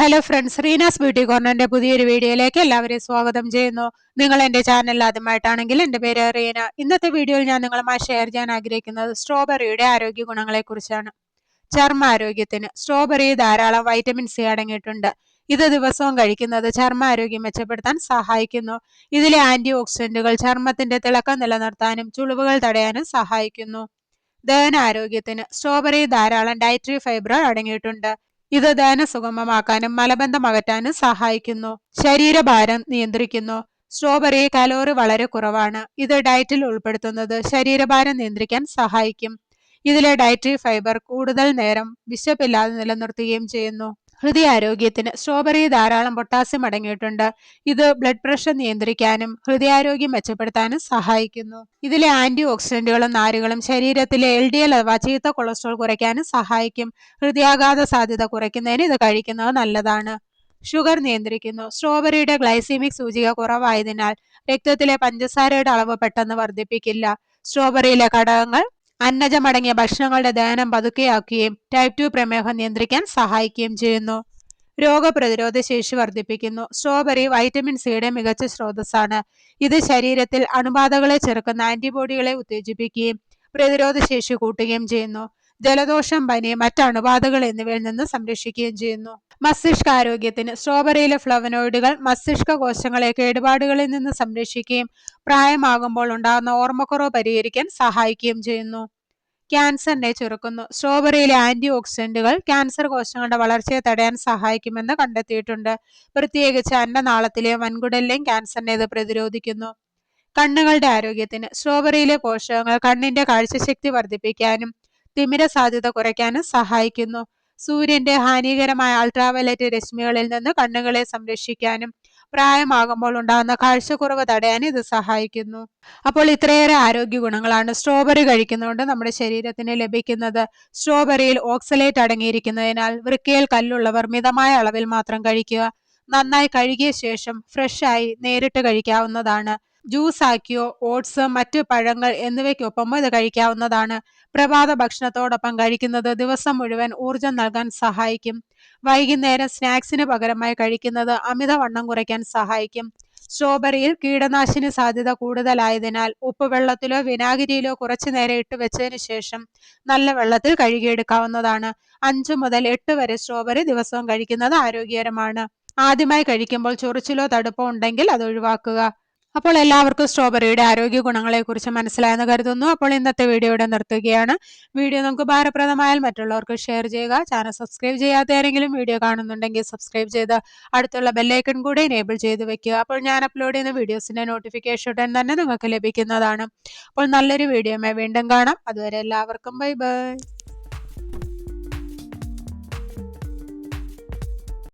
Hello friends, Reena's beauty കോർണറിന്റെ പുതിയൊരു വീഡിയോയിലേക്ക് എല്ലാവരെയും സ്വാഗതം ചെയ്യുന്നു. നിങ്ങൾ എന്റെ ചാനൽ ആദ്യമായിട്ടാണെങ്കിൽ എന്റെ പേര് റീന. ഇന്നത്തെ വീഡിയോയിൽ ഞാൻ നിങ്ങളുമായി ഷെയർ ചെയ്യാൻ ആഗ്രഹിക്കുന്നത് സ്ട്രോബെറിയുടെ ആരോഗ്യ ഗുണങ്ങളെ കുറിച്ചാണ്. ചർമ്മാരോഗ്യത്തിന് സ്ട്രോബെറി ധാരാളം വൈറ്റമിൻ സി അടങ്ങിയിട്ടുണ്ട്. ഇത് ദിവസവും കഴിക്കുന്നത് ചർമ്മാരോഗ്യം മെച്ചപ്പെടുത്താൻ സഹായിക്കുന്നു. ഇതിലെ ആന്റി ഓക്സിഡന്റുകൾ ചർമ്മത്തിന്റെ തിളക്കം നിലനിർത്താനും ചുളിവുകൾ തടയാനും സഹായിക്കുന്നു. ദഹനാരോഗ്യത്തിന് സ്ട്രോബെറി ധാരാളം ഡയറ്ററി ഫൈബർ അടങ്ങിയിട്ടുണ്ട്. ഇത് ദഹനം സുഗമമാക്കാനും മലബന്ധം അകറ്റാനും സഹായിക്കുന്നു. ശരീരഭാരം നിയന്ത്രിക്കുന്നു. സ്ട്രോബെറി കലോറി വളരെ കുറവാണ്. ഇത് ഡയറ്റിൽ ഉൾപ്പെടുത്തുന്നത് ശരീരഭാരം നിയന്ത്രിക്കാൻ സഹായിക്കും. ഇതിലെ ഡയറ്ററി ഫൈബർ കൂടുതൽ നേരം വിശപ്പില്ലാതെ നിലനിർത്തുകയും ചെയ്യുന്നു. ഹൃദയാരോഗ്യത്തിന് സ്ട്രോബെറി ധാരാളം പൊട്ടാസ്യം അടങ്ങിയിട്ടുണ്ട്. ഇത് ബ്ലഡ് പ്രഷർ നിയന്ത്രിക്കാനും ഹൃദയാരോഗ്യം മെച്ചപ്പെടുത്താനും സഹായിക്കുന്നു. ഇതിലെ ആന്റി ഓക്സിഡന്റുകളും നാരുകളും ശരീരത്തിലെ LDL അഥവാ ചീത്ത കൊളസ്ട്രോൾ കുറയ്ക്കാനും സഹായിക്കും. ഹൃദയാഘാത സാധ്യത കുറയ്ക്കുന്നതിന് ഇത് കഴിക്കുന്നത് നല്ലതാണ്. ഷുഗർ നിയന്ത്രിക്കുന്നു. സ്ട്രോബെറിയുടെ ഗ്ലൈസീമിക് സൂചിക കുറവായതിനാൽ രക്തത്തിലെ പഞ്ചസാരയുടെ അളവ് പെട്ടെന്ന് വർദ്ധിപ്പിക്കില്ല. സ്ട്രോബെറിയിലെ ഘടകങ്ങൾ അന്നജമടങ്ങിയ ഭക്ഷണങ്ങളുടെ ദഹനം പതുക്കെയാക്കുകയും ടൈപ്പ് 2 പ്രമേഹം നിയന്ത്രിക്കാൻ സഹായിക്കുകയും ചെയ്യുന്നു. രോഗപ്രതിരോധ ശേഷി വർദ്ധിപ്പിക്കുന്നു. സ്ട്രോബെറി വൈറ്റമിൻ സിയുടെ മികച്ച സ്രോതസ്സാണ്. ഇത് ശരീരത്തിൽ അണുബാധകളെ ചെറുക്കുന്ന ആന്റിബോഡികളെ ഉത്തേജിപ്പിക്കുകയും പ്രതിരോധ ശേഷി കൂട്ടുകയും ചെയ്യുന്നു. ജലദോഷം, പനി, മറ്റ് അണുബാധകൾ എന്നിവയിൽ നിന്ന് സംരക്ഷിക്കുകയും ചെയ്യുന്നു. മസ്തിഷ്കാരോഗ്യത്തിന് സ്ട്രോബെറിയിലെ ഫ്ലവനോയിഡുകൾ മസ്തിഷ്ക കോശങ്ങളെ കേടുപാടുകളിൽ നിന്ന് സംരക്ഷിക്കുകയും പ്രായമാകുമ്പോൾ ഉണ്ടാകുന്ന ഓർമ്മക്കുറവ് പരിഹരിക്കാൻ സഹായിക്കുകയും ചെയ്യുന്നു. ക്യാൻസറിനെ ചെറുക്കുന്നു. സ്ട്രോബെറിയിലെ ആന്റി ഓക്സിഡന്റുകൾ ക്യാൻസർ കോശങ്ങളുടെ വളർച്ചയെ തടയാൻ സഹായിക്കുമെന്ന് കണ്ടെത്തിയിട്ടുണ്ട്. പ്രത്യേകിച്ച് അന്നനാളത്തിലെയും വൻകുടലിലെയും ക്യാൻസറിനെ ഇത് പ്രതിരോധിക്കുന്നു. കണ്ണുകളുടെ ആരോഗ്യത്തിന് സ്ട്രോബെറിയിലെ പോഷകങ്ങൾ കണ്ണിന്റെ കാഴ്ചശക്തി വർദ്ധിപ്പിക്കാനും തിമിര സാധ്യത കുറയ്ക്കാനും സഹായിക്കുന്നു. സൂര്യന്റെ ഹാനികരമായ അൾട്രാവയലറ്റ് രശ്മികളിൽ നിന്ന് കണ്ണുകളെ സംരക്ഷിക്കാനും പ്രായമാകുമ്പോൾ ഉണ്ടാകുന്ന കാഴ്ചക്കുറവ് തടയാൻ ഇത് സഹായിക്കുന്നു. അപ്പോൾ ഇത്രയേറെ ആരോഗ്യ ഗുണങ്ങളാണ് സ്ട്രോബെറി കഴിക്കുന്നതുകൊണ്ട് നമ്മുടെ ശരീരത്തിന് ലഭിക്കുന്നത്. സ്ട്രോബെറിയിൽ ഓക്സലേറ്റ് അടങ്ങിയിരിക്കുന്നതിനാൽ വൃക്കയിൽ കല്ലുള്ളവർ മിതമായ അളവിൽ മാത്രം കഴിക്കുക. നന്നായി കഴുകിയ ശേഷം ഫ്രഷായി നേരിട്ട് കഴിക്കാവുന്നതാണ്. ജ്യൂസ് ആക്കിയോ ഓട്സ്, മറ്റ് പഴങ്ങൾ എന്നിവയ്ക്കൊപ്പം ഇത് കഴിക്കാവുന്നതാണ്. പ്രഭാത ഭക്ഷണത്തോടൊപ്പം കഴിക്കുന്നത് ദിവസം മുഴുവൻ ഊർജം നൽകാൻ സഹായിക്കും. വൈകുന്നേരം സ്നാക്സിന് പകരമായി കഴിക്കുന്നത് അമിതവണ്ണം കുറയ്ക്കാൻ സഹായിക്കും. സ്ട്രോബെറിയിൽ കീടനാശിനി സാധ്യത കൂടുതലായതിനാൽ ഉപ്പുവെള്ളത്തിലോ വിനാഗിരിയിലോ കുറച്ചു നേരം ഇട്ട് വെച്ചതിന് ശേഷം നല്ല വെള്ളത്തിൽ കഴുകിയെടുക്കാവുന്നതാണ്. 5 മുതൽ 8 വരെ സ്ട്രോബെറി ദിവസവും കഴിക്കുന്നത് ആരോഗ്യകരമാണ്. ആദ്യമായി കഴിക്കുമ്പോൾ ചൊറിച്ചിലോ തടുപ്പോ ഉണ്ടെങ്കിൽ അത് ഒഴിവാക്കുക. അപ്പോൾ എല്ലാവർക്കും സ്ട്രോബെറിയുടെ ആരോഗ്യ ഗുണങ്ങളെക്കുറിച്ച് മനസ്സിലായെന്ന് കരുതുന്നു. അപ്പോൾ ഇന്നത്തെ വീഡിയോ ഇവിടെ നിർത്തുകയാണ്. വീഡിയോ നമുക്ക് ഉപകാരപ്രദമായാൽ മറ്റുള്ളവർക്ക് ഷെയർ ചെയ്യുക. ചാനൽ സബ്സ്ക്രൈബ് ചെയ്യാത്ത ആരെങ്കിലും വീഡിയോ കാണുന്നുണ്ടെങ്കിൽ സബ്സ്ക്രൈബ് ചെയ്ത് അടുത്തുള്ള ബെല്ലൈക്കൺ കൂടെ എനേബിൾ ചെയ്ത് വെക്കുക. അപ്പോൾ ഞാൻ അപ്ലോഡ് ചെയ്യുന്ന വീഡിയോസിന്റെ നോട്ടിഫിക്കേഷൻ ഉടൻ തന്നെ നിങ്ങൾക്ക് ലഭിക്കുന്നതാണ്. അപ്പോൾ നല്ലൊരു വീഡിയോയുമായി വീണ്ടും കാണാം. അതുവരെ എല്ലാവർക്കും ബൈ ബൈ.